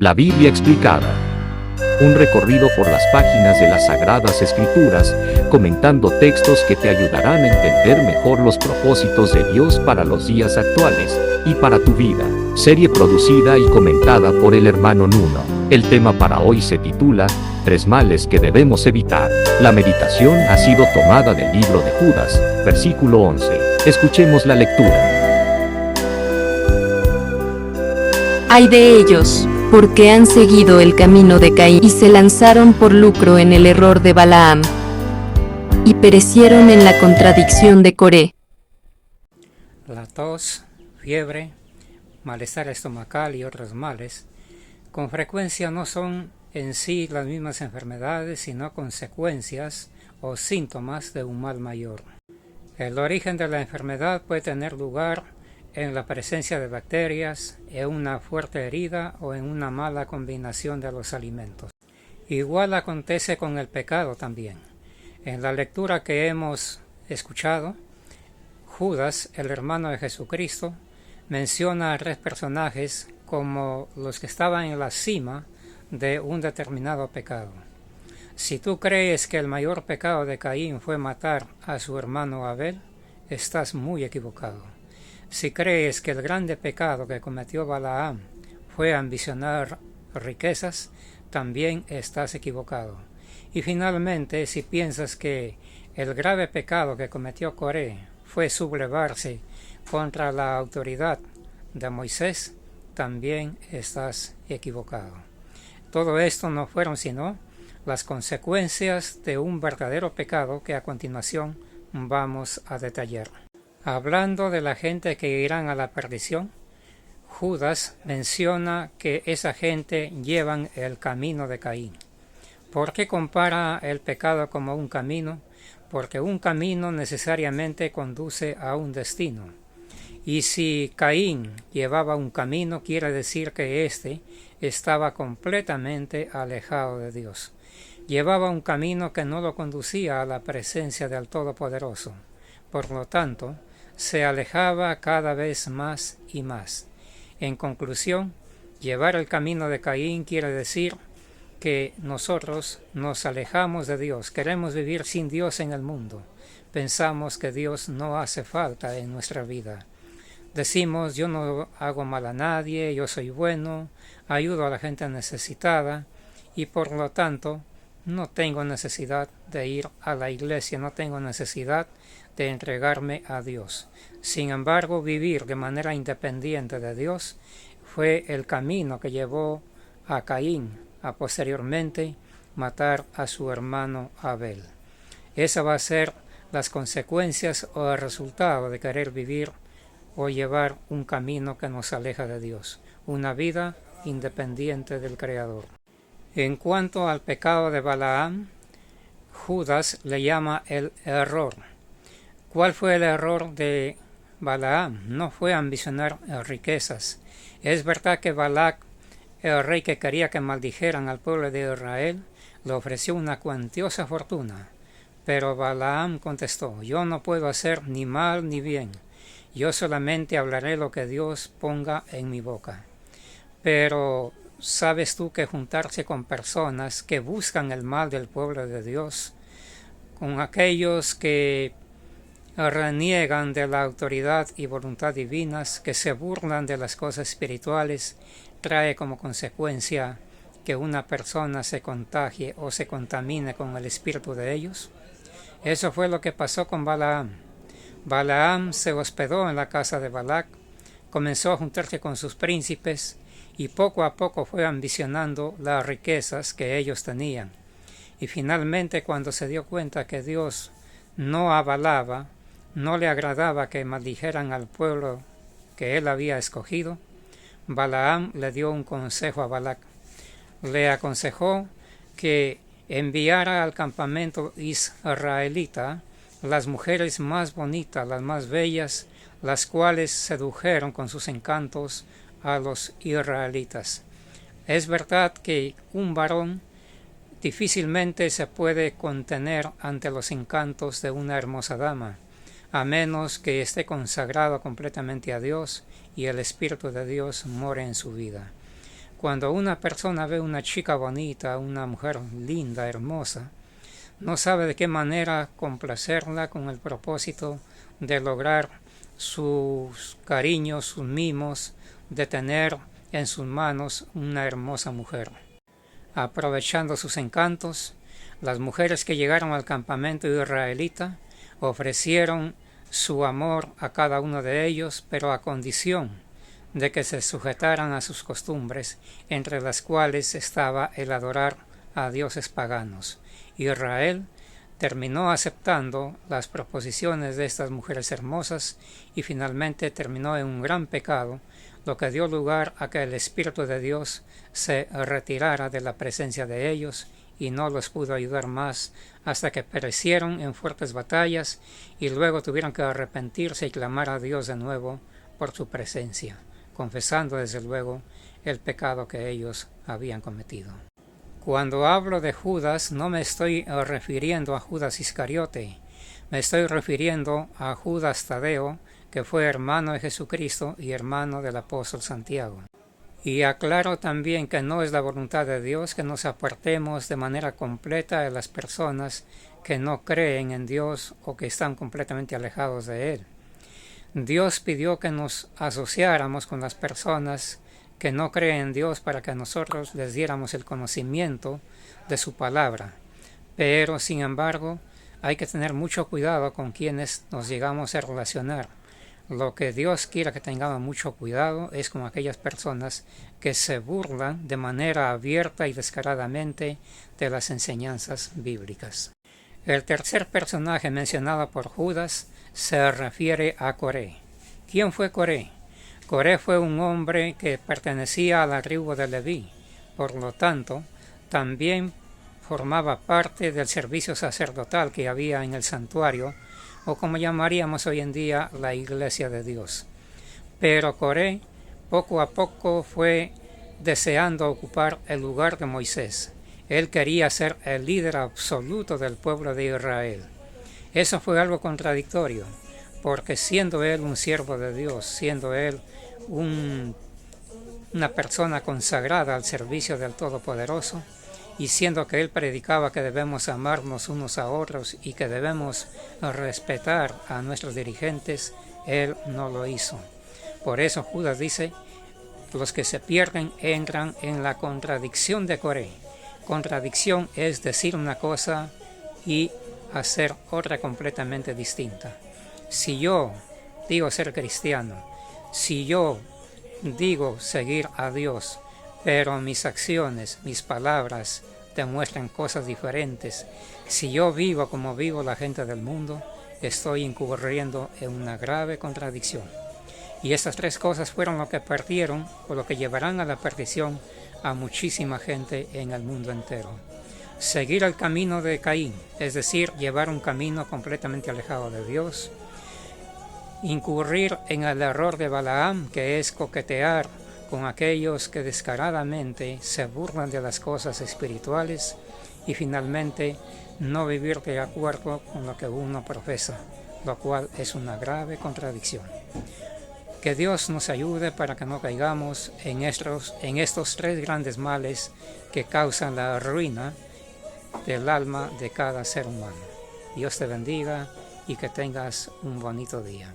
La Biblia explicada. Un recorrido por las páginas de las Sagradas Escrituras, comentando textos que te ayudarán a entender mejor los propósitos de Dios para los días actuales y para tu vida. Serie producida y comentada por el hermano Nuno. El tema para hoy se titula Tres males que debemos evitar. La meditación ha sido tomada del libro de Judas, versículo 11. Escuchemos la lectura. Ay de ellos, porque han seguido el camino de Caín y se lanzaron por lucro en el error de Balaam, y perecieron en la contradicción de Coré. La tos, fiebre, malestar estomacal y otros males, con frecuencia no son en sí las mismas enfermedades, sino consecuencias o síntomas de un mal mayor. El origen de la enfermedad puede tener lugar en la presencia de bacterias, en una fuerte herida o en una mala combinación de los alimentos. Igual acontece con el pecado también. En la lectura que hemos escuchado, Judas, el hermano de Jesucristo, menciona a tres personajes como los que estaban en la cima de un determinado pecado. Si tú crees que el mayor pecado de Caín fue matar a su hermano Abel, estás muy equivocado. Si crees que el grande pecado que cometió Balaam fue ambicionar riquezas, también estás equivocado. Y finalmente, si piensas que el grave pecado que cometió Coré fue sublevarse contra la autoridad de Moisés, también estás equivocado. Todo esto no fueron sino las consecuencias de un verdadero pecado que a continuación vamos a detallar. Hablando de la gente que irán a la perdición, Judas menciona que esa gente llevan el camino de Caín. ¿Por qué compara el pecado como un camino? Porque un camino necesariamente conduce a un destino. Y si Caín llevaba un camino, quiere decir que éste estaba completamente alejado de Dios. Llevaba un camino que no lo conducía a la presencia del Todopoderoso. Por lo tanto, se alejaba cada vez más y más. En conclusión, llevar el camino de Caín quiere decir que nosotros nos alejamos de Dios, queremos vivir sin Dios en el mundo. Pensamos que Dios no hace falta en nuestra vida. Decimos, yo no hago mal a nadie, yo soy bueno, ayudo a la gente necesitada y por lo tanto no tengo necesidad de ir a la iglesia, no tengo necesidad de entregarme a Dios. Sin embargo, vivir de manera independiente de Dios fue el camino que llevó a Caín a posteriormente matar a su hermano Abel. Esa va a ser las consecuencias o el resultado de querer vivir o llevar un camino que nos aleja de Dios, una vida independiente del Creador. En cuanto al pecado de Balaam, Judas le llama el error. ¿Cuál fue el error de Balaam? No fue ambicionar riquezas. Es verdad que Balac, el rey que quería que maldijeran al pueblo de Israel, le ofreció una cuantiosa fortuna. Pero Balaam contestó, yo no puedo hacer ni mal ni bien. Yo solamente hablaré lo que Dios ponga en mi boca. Pero ¿sabes tú que juntarse con personas que buscan el mal del pueblo de Dios, con aquellos que reniegan de la autoridad y voluntad divinas, que se burlan de las cosas espirituales, trae como consecuencia que una persona se contagie o se contamine con el espíritu de ellos? Eso fue lo que pasó con Balaam. Balaam se hospedó en la casa de Balac, comenzó a juntarse con sus príncipes y poco a poco fue ambicionando las riquezas que ellos tenían. Y finalmente, cuando se dio cuenta que Dios no avalaba, no le agradaba que maldijeran al pueblo que él había escogido, Balaam le dio un consejo a Balac. Le aconsejó que enviara al campamento israelita las mujeres más bonitas, las más bellas, las cuales sedujeron con sus encantos a los israelitas. Es verdad que un varón difícilmente se puede contener ante los encantos de una hermosa dama, a menos que esté consagrado completamente a Dios y el Espíritu de Dios more en su vida. Cuando una persona ve una chica bonita, una mujer linda, hermosa, no sabe de qué manera complacerla con el propósito de lograr sus cariños, sus mimos, de tener en sus manos una hermosa mujer. Aprovechando sus encantos, las mujeres que llegaron al campamento israelita ofrecieron su amor a cada uno de ellos, pero a condición de que se sujetaran a sus costumbres, entre las cuales estaba el adorar a dioses paganos. Israel terminó aceptando las proposiciones de estas mujeres hermosas y finalmente terminó en un gran pecado, lo que dio lugar a que el Espíritu de Dios se retirara de la presencia de ellos y no los pudo ayudar más hasta que perecieron en fuertes batallas y luego tuvieron que arrepentirse y clamar a Dios de nuevo por su presencia, confesando desde luego el pecado que ellos habían cometido. Cuando hablo de Judas no me estoy refiriendo a Judas Iscariote, me estoy refiriendo a Judas Tadeo, que fue hermano de Jesucristo y hermano del apóstol Santiago. Y aclaro también que no es la voluntad de Dios que nos apartemos de manera completa de las personas que no creen en Dios o que están completamente alejados de Él. Dios pidió que nos asociáramos con las personas que no creen en Dios para que nosotros les diéramos el conocimiento de su palabra. Pero, sin embargo, hay que tener mucho cuidado con quienes nos llegamos a relacionar. Lo que Dios quiere que tengamos mucho cuidado es con aquellas personas que se burlan de manera abierta y descaradamente de las enseñanzas bíblicas. El tercer personaje mencionado por Judas se refiere a Coré. ¿Quién fue Coré? Coré fue un hombre que pertenecía a la tribu de Leví, por lo tanto, también formaba parte del servicio sacerdotal que había en el santuario, o como llamaríamos hoy en día la Iglesia de Dios. Pero Coré poco a poco fue deseando ocupar el lugar de Moisés. Él quería ser el líder absoluto del pueblo de Israel. Eso fue algo contradictorio, porque siendo él un siervo de Dios, siendo él una persona consagrada al servicio del Todopoderoso, y siendo que él predicaba que debemos amarnos unos a otros y que debemos respetar a nuestros dirigentes, él no lo hizo. Por eso Judas dice, los que se pierden entran en la contradicción de Coré. Contradicción es decir una cosa y hacer otra completamente distinta. Si yo digo ser cristiano, si yo digo seguir a Dios, pero mis acciones, mis palabras demuestran cosas diferentes, si yo vivo como vivo la gente del mundo, estoy incurriendo en una grave contradicción. Y estas tres cosas fueron lo que perdieron o lo que llevarán a la perdición a muchísima gente en el mundo entero. Seguir el camino de Caín, es decir, llevar un camino completamente alejado de Dios. Incurrir en el error de Balaam, que es coquetear con aquellos que descaradamente se burlan de las cosas espirituales. Y finalmente, no vivir de acuerdo con lo que uno profesa, lo cual es una grave contradicción. Que Dios nos ayude para que no caigamos en estos tres grandes males que causan la ruina del alma de cada ser humano. Dios te bendiga y que tengas un bonito día.